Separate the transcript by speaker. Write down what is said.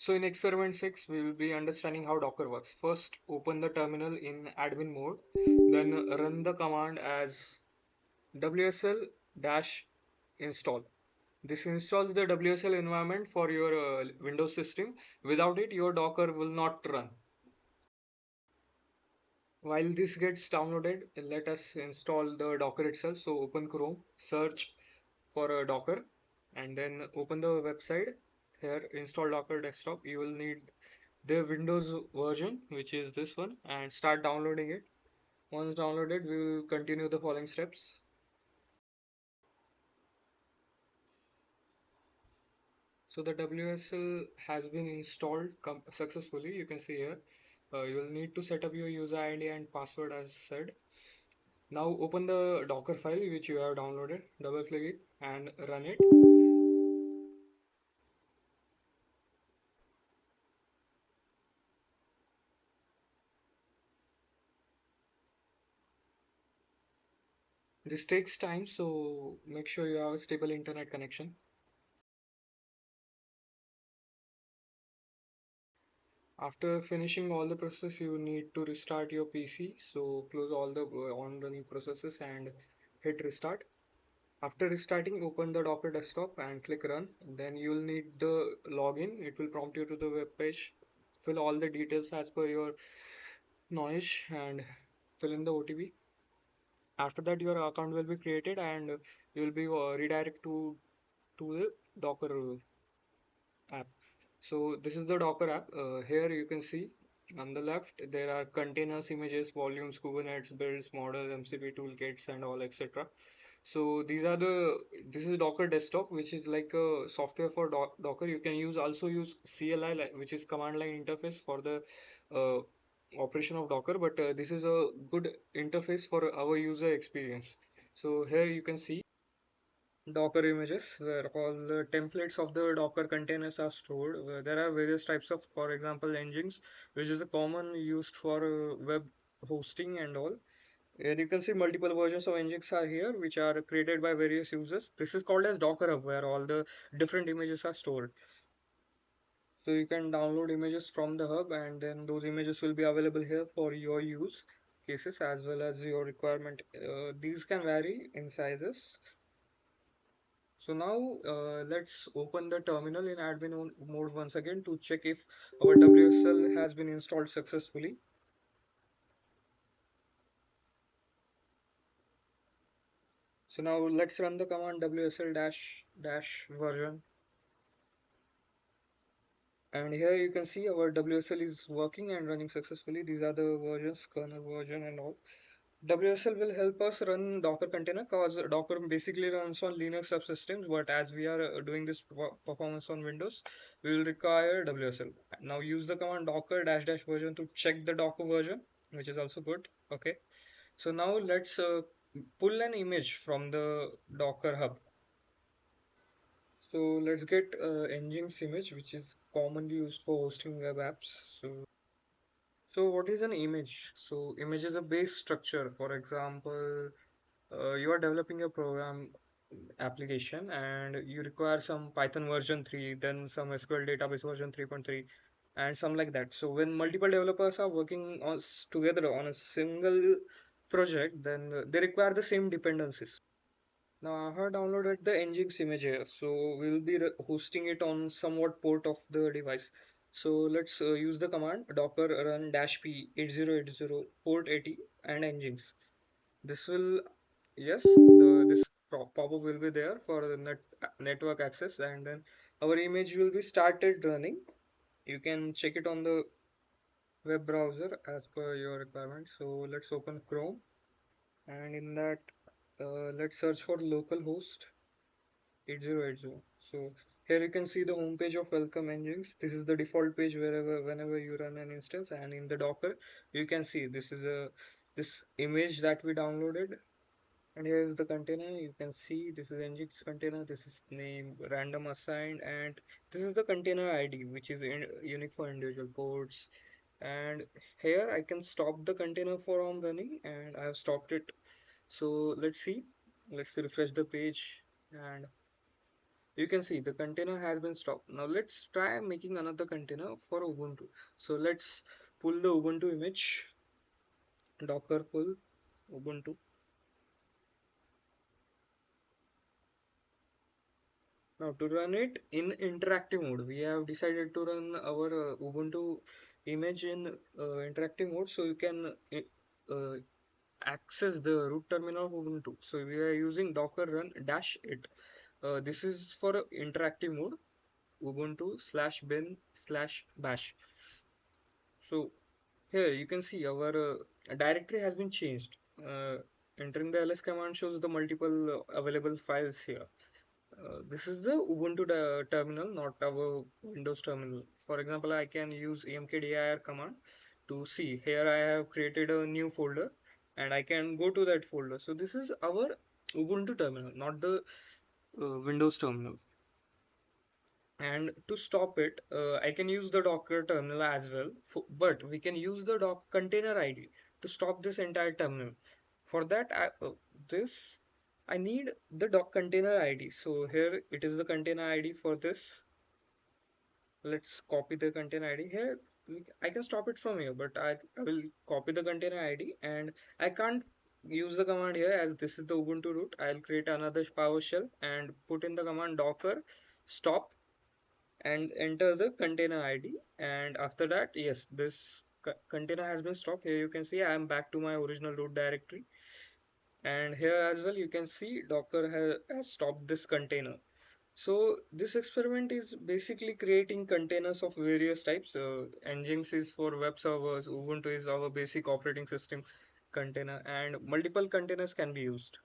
Speaker 1: So in experiment 6, we will be understanding how Docker works. First, open the terminal in admin mode, then run the command as wsl-install. This installs the WSL environment for your Windows system. Without it, your Docker will not run. While this gets downloaded, let us install the Docker itself. So open Chrome, search for a Docker, and then open the website. Here, install Docker desktop. You will need the Windows version, which is this one, and start downloading it. Once downloaded, we will continue the following steps. So the WSL has been installed successfully. You can see here. You will need to set up your user ID and password as said. Now open the Docker file which you have downloaded, double click it and run it. This takes time, so make sure you have a stable internet connection. After finishing all the process, you need to restart your PC. So close all the on-running processes and hit restart. After restarting, open the Docker desktop and click run. Then you'll need the login. It will prompt you to the web page. Fill all the details as per your knowledge and fill in the OTP. After that, your account will be created and you will be redirected to the Docker app. So this is the Docker app. Here you can see on the left there are containers, images, volumes, Kubernetes, builds, models, MCP toolkits, and all etc. So this is Docker desktop, which is like a software for Docker. You can also use CLI, which is command line interface for the uh, operation of Docker. But this is a good interface for our user experience. So here you can see Docker images where all the templates of the Docker containers are stored. There are various types of, for example, Nginx, which is a common used for web hosting and all. And you can see multiple versions of Nginx are here, which are created by various users. This is called as Docker Hub, where all the different images are stored. So you can download images from the hub, and then those images will be available here for your use cases as well as your requirement. These can vary in sizes. So now let's open the terminal in admin mode once again to check if our WSL has been installed successfully. So now let's run the command wsl dash dash version. And here you can see our WSL is working and running successfully. These are the versions, kernel version and all. WSL will help us run Docker container because Docker basically runs on Linux subsystems, but as we are doing this performance on Windows, we will require WSL. Now use the command docker dash dash version to check the Docker version, which is also good. Okay. So now let's pull an image from the Docker hub. So let's get Nginx image, which is commonly used for hosting web apps. So what is an image? So image is a base structure. For example, you are developing a program application and you require some Python version 3, then some SQL database version 3.3, and some like that. So when multiple developers are working on together on a single project, then they require the same dependencies. Now I have downloaded the Nginx image here, so we'll be hosting it on somewhat port of the device. So let's use the command docker run -p 8080 port 80 and Nginx. This will, yes, this pop-up will be there for the network access, and then our image will be started running. You can check it on the web browser as per your requirement. So let's open Chrome, and in that let's search for localhost 8080. So here you can see the home page of welcome engines. This is the default page whenever you run an instance, and in the Docker you can see this image that we downloaded. And here is the container. You can see this is Nginx container. This is name random assigned, and this is the container ID, which is unique for individual ports. And here I can stop the container from running, and I have stopped it. So let's see. Let's refresh the page, and You can see the container has been stopped. Now let's try making another container for Ubuntu. So let's pull the Ubuntu image, docker pull Ubuntu. Now to run it in interactive mode, we have decided to run our Ubuntu image in interactive mode, so you can uh, access the root terminal of Ubuntu. So we are using docker run dash it. This is for interactive mode, Ubuntu slash bin slash bash. So here you can see our directory has been changed. Entering the ls command shows the multiple available files here. This is the Ubuntu terminal, not our Windows terminal. For example, I can use emkdir command to see here I have created a new folder and I can go to that folder. So this is our Ubuntu terminal, not the Windows terminal. And to stop it, I can use the Docker terminal as well, but we can use the doc container ID to stop this entire terminal. For that, this I need the doc container ID. So here it is the container ID for this. Let's copy the container ID here. I can stop it from here, but I will copy the container ID and I can't use the command here as this is the Ubuntu root. I'll create another PowerShell and put in the command docker stop and enter the container ID, and after that, yes, this container has been stopped. Here you can see I am back to my original root directory, and here as well you can see docker has stopped this container. So this experiment is basically creating containers of various types. Nginx is for web servers, Ubuntu is our basic operating system container, and multiple containers can be used.